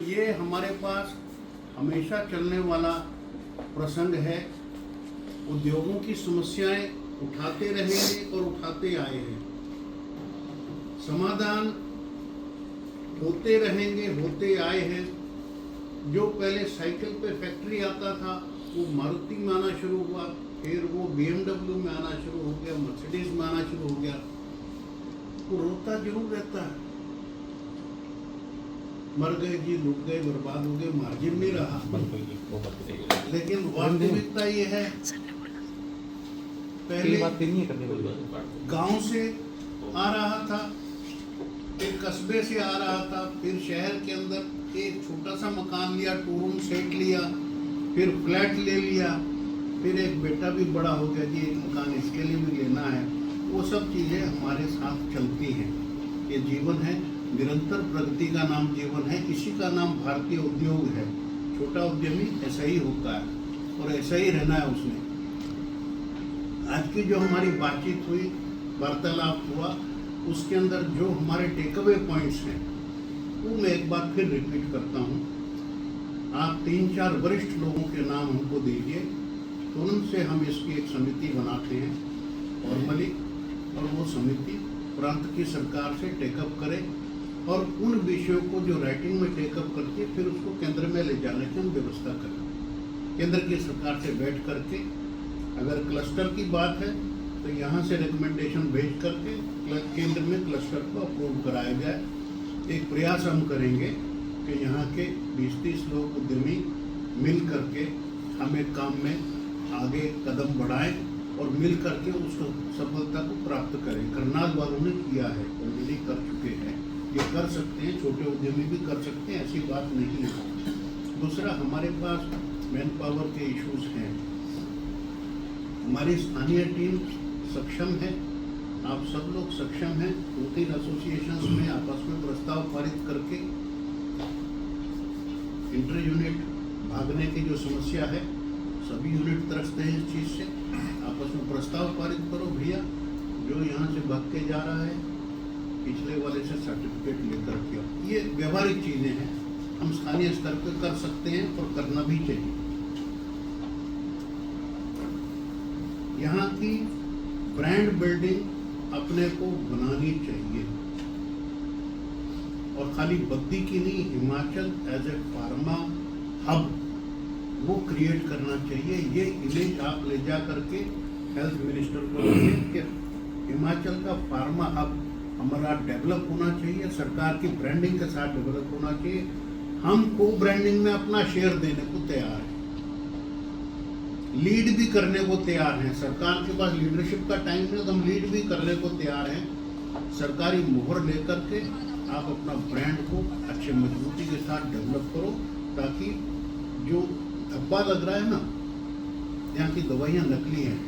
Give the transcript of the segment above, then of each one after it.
ये हमारे पास हमेशा चलने वाला प्रसंग है। उद्योगों की समस्याएं उठाते रहेंगे और उठाते आए हैं, समाधान होते रहेंगे, होते आए हैं। जो पहले साइकिल पे फैक्ट्री आता था वो मारुति में आना शुरू हुआ, फिर वो BMW में आना शुरू हो गया, मर्सिडीज में आना शुरू हो गया। वो रोता जरूर रहता है, मर गए जी, लूट गए, बर्बाद हो गए, मार्जिन नहीं रहा। लेकिन वास्तविकता ये है, पहले गांव से आ रहा था, फिर कस्बे से आ रहा था, फिर शहर के अंदर एक छोटा सा मकान लिया, 2 रूम सेट लिया, फिर फ्लैट ले लिया, फिर एक बेटा भी बड़ा हो गया जी, एक मकान इसके लिए भी लेना है। वो सब चीज़ें हमारे साथ चलती हैं। ये जीवन है, निरंतर प्रगति का नाम जीवन है। इसी का नाम भारतीय उद्योग है। छोटा उद्यमी ऐसा ही होता है और ऐसा ही रहना है उसने। आज की जो हमारी बातचीत हुई, वार्तालाप हुआ, उसके अंदर जो हमारे टेकअवे पॉइंट्स हैं वो मैं एक बार फिर रिपीट करता हूँ। आप 3-4 वरिष्ठ लोगों के नाम हमको दीजिए, तुरंत से हम इसकी एक समिति बनाते हैं फॉर्मली, और वो समिति प्रांत की सरकार से टेकअप करे और उन विषयों को जो राइटिंग में टेकअप करती है फिर उसको केंद्र में ले जाने की हम व्यवस्था करें। केंद्र की सरकार से बैठ करके अगर क्लस्टर की बात है तो यहाँ से रिकमेंडेशन भेज करके केंद्र में क्लस्टर को अप्रूव कराया जाए। एक प्रयास हम करेंगे कि यहाँ के 20-30 लोग उद्यमी मिल करके हम एक काम में आगे कदम बढ़ाएं और मिल करके उस सफलता को प्राप्त करें। करनाल वालों ने किया है, ऑलरेडी कर चुके हैं, ये कर सकते हैं, छोटे उद्यमी भी कर सकते हैं, ऐसी बात नहीं है। दूसरा, हमारे पास मैन पावर के इश्यूज हैं। हमारी स्थानीय टीम सक्षम है, आप सब लोग सक्षम हैं। 2-3 एसोसिएशंस में आपस में प्रस्ताव पारित करके इंटर यूनिट भागने की जो समस्या है, सभी यूनिट तरसते हैं इस चीज़ से। आपस में प्रस्ताव पारित करो भैया, जो यहाँ से भाग के जा रहा है पिछले वाले से सर्टिफिकेट लेकर के। ये व्यवहारिक चीज़ें हैं, हम स्थानीय स्तर पर कर सकते हैं और करना भी चाहिए। यहाँ की ब्रांड बिल्डिंग अपने को बनानी चाहिए, और खाली बद्दी की नहीं, Himachal as a pharma hub वो क्रिएट करना चाहिए। ये इमेज आप ले जा करके हेल्थ मिनिस्टर को कि हिमाचल का फार्मा हब हमारा डेवलप होना चाहिए, सरकार की ब्रांडिंग के साथ डेवलप होना चाहिए। हम को ब्रांडिंग में अपना शेयर देने को तैयार हैं, लीड भी करने को तैयार हैं। सरकार के पास लीडरशिप का टाइम है तो हम लीड भी करने को तैयार हैं। सरकारी मोहर लेकर के आप अपना ब्रांड को अच्छे मजबूती के साथ डेवलप करो, ताकि जो धब्बा लग रहा है ना, यहाँ की दवाइयाँ नकली हैं,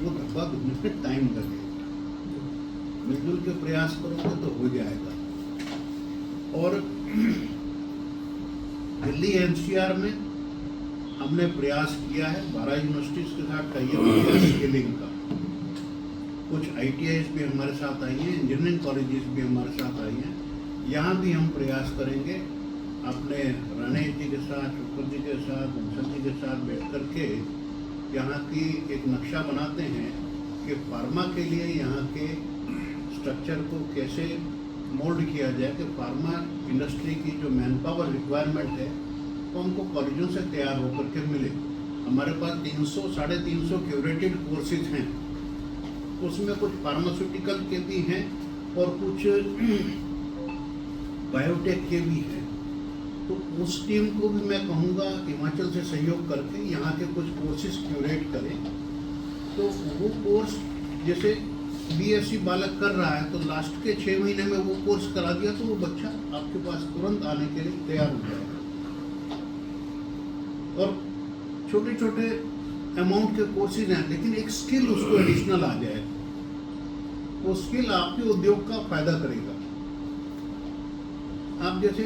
वो धब्बा ढूंढने में टाइम लगेगा। मिलजुल के प्रयास करोगे तो हो जाएगा। और दिल्ली NCR में हमने प्रयास किया है 12 यूनिवर्सिटीज़ के साथ टाइअप किया स्किलिंग का। कुछ ITIs भी हमारे साथ आई हैं, इंजीनियरिंग कॉलेजेस भी हमारे साथ आई हैं। यहाँ भी हम प्रयास करेंगे अपने रणेश जी के साथ, शुक्र जी के साथ, बंसल जी के साथ बैठ करके यहाँ की एक नक्शा बनाते हैं कि फार्मा के लिए यहाँ के स्ट्रक्चर को कैसे मोल्ड किया जाए कि फार्मा इंडस्ट्री की जो मैन पावर रिक्वायरमेंट है तो हमको कॉलेजों से तैयार होकर के मिले। हमारे पास 300-350 क्यूरेटेड कोर्सेज हैं, उसमें कुछ फार्मास्यूटिकल के भी हैं और कुछ बायोटेक के भी हैं। तो उस टीम को भी मैं कहूँगा हिमाचल से सहयोग करके यहाँ के कुछ कोर्सेज क्यूरेट करें। तो वो कोर्स जैसे BSc बालक कर रहा है तो लास्ट के 6 महीने में वो कोर्स करा दिया तो वो बच्चा आपके पास तुरंत आने के लिए तैयार हो जाएगा। और छोटे छोटे अमाउंट के कोर्सेज हैं, लेकिन एक स्किल उसको एडिशनल आ जाए, वो स्किल आपके उद्योग का फायदा करेगा। आप जैसे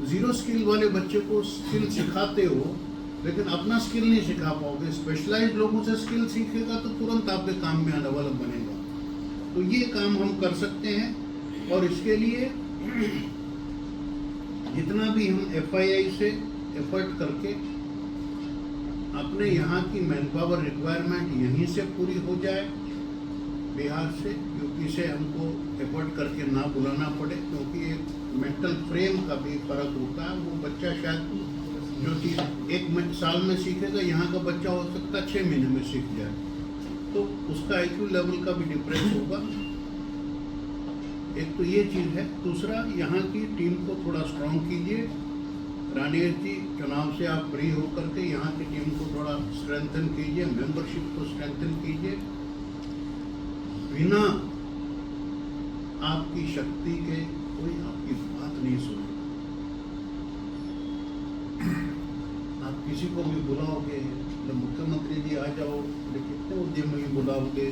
0 स्किल वाले बच्चे को स्किल सिखाते हो, लेकिन अपना स्किल नहीं सिखा पाओगे। स्पेशलाइज्ड लोगों से स्किल सीखेगा तो तुरंत आपके काम में आने वाला बनेगा। तो ये काम हम कर सकते हैं, और इसके लिए जितना भी हम FII से एफर्ट करके अपने यहाँ की मैन पावर रिक्वायरमेंट यहीं से पूरी हो जाए बिहार से, यूपी से हमको एफर्ट करके ना बुलाना पड़े, क्योंकि एक मेंटल फ्रेम का भी फर्क होता है। वो बच्चा शायद जो चीज़ 1 साल में सीखेगा, यहाँ का बच्चा हो सकता है 6 महीने में सीख जाए, तो उसका IQ लेवल का भी डिफरेंस होगा। एक तो ये चीज़ है। दूसरा, यहाँ की टीम को थोड़ा स्ट्रॉन्ग कीजिए। रानीश जी, चुनाव से आप फ्री होकर के यहाँ की टीम को थोड़ा स्ट्रेंथन कीजिए, मेंबरशिप को स्ट्रेंथन कीजिए। बिना आपकी शक्ति के कोई आपकी बात नहीं सुने। आप किसी को भी बुलाओगे, तो मुख्यमंत्री जी आ जाओ, कितने उद्यम में बुलाओगे,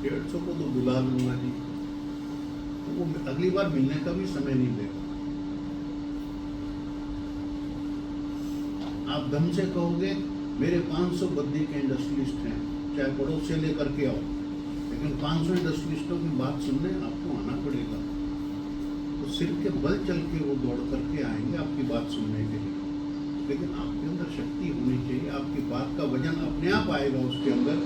150 को तो बुला लूंगा जी, तो वो अगली बार मिलने का भी समय नहीं देगा। आप दम से कहोगे मेरे 500 बद्दी के इंडस्ट्रियलिस्ट हैं, चाहे पड़ोस से लेकर के आओ, लेकिन 500 इंडस्ट्रियलिस्टों की बात सुनने आपको आना पड़ेगा। तो सिर के बल चल के वो दौड़ करके आएंगे आपकी बात सुनने के लिए, लेकिन आपके अंदर शक्ति होनी चाहिए। आपकी बात का वजन अपने आप आएगा उसके अंदर,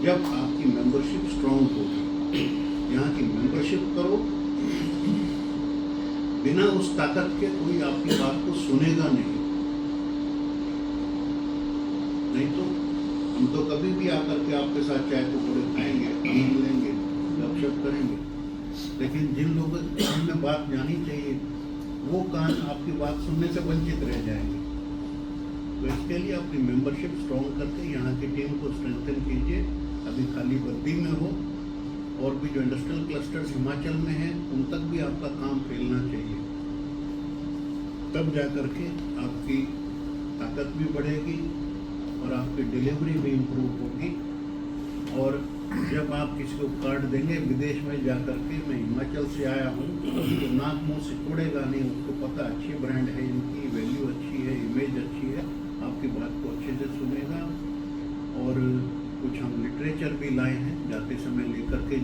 जब आपकी मेंबरशिप स्ट्रांग होगी। यहाँ की मेंबरशिप करो, बिना उस ताकत के कोई आपकी बात को सुनेगा नहीं। नहीं तो हम तो कभी भी आकर के आपके साथ चाय पकौड़े खाएंगे, आनंद लेंगे, गपशप करेंगे, लेकिन जिन लोगों को हमें बात जानी चाहिए वो कान आपकी बात सुनने से वंचित रह जाएंगे। तो इसके लिए अपनी मेंबरशिप स्ट्रॉन्ग करके यहाँ की टीम को स्ट्रेंथन कीजिए। अभी खाली बद्दी में हो, और भी जो इंडस्ट्रियल क्लस्टर्स हिमाचल में हैं उन तक भी आपका काम फैलना चाहिए, तब जा करके आपकी ताकत भी बढ़ेगी और आपकी डिलीवरी भी इम्प्रूव होगी। और जब आप किसी को कार्ड देंगे विदेश में जा करके, मैं हिमाचल से आया हूँ, तो नाक मुँह से तोड़ेगा नहीं, उसको पता अच्छी ब्रांड है, इनकी वैल्यू अच्छी है, इमेज अच्छी है, आपकी बात को अच्छे से सुनेगा। और कुछ हम लिटरेचर भी लाए हैं, जाते समय लेकर के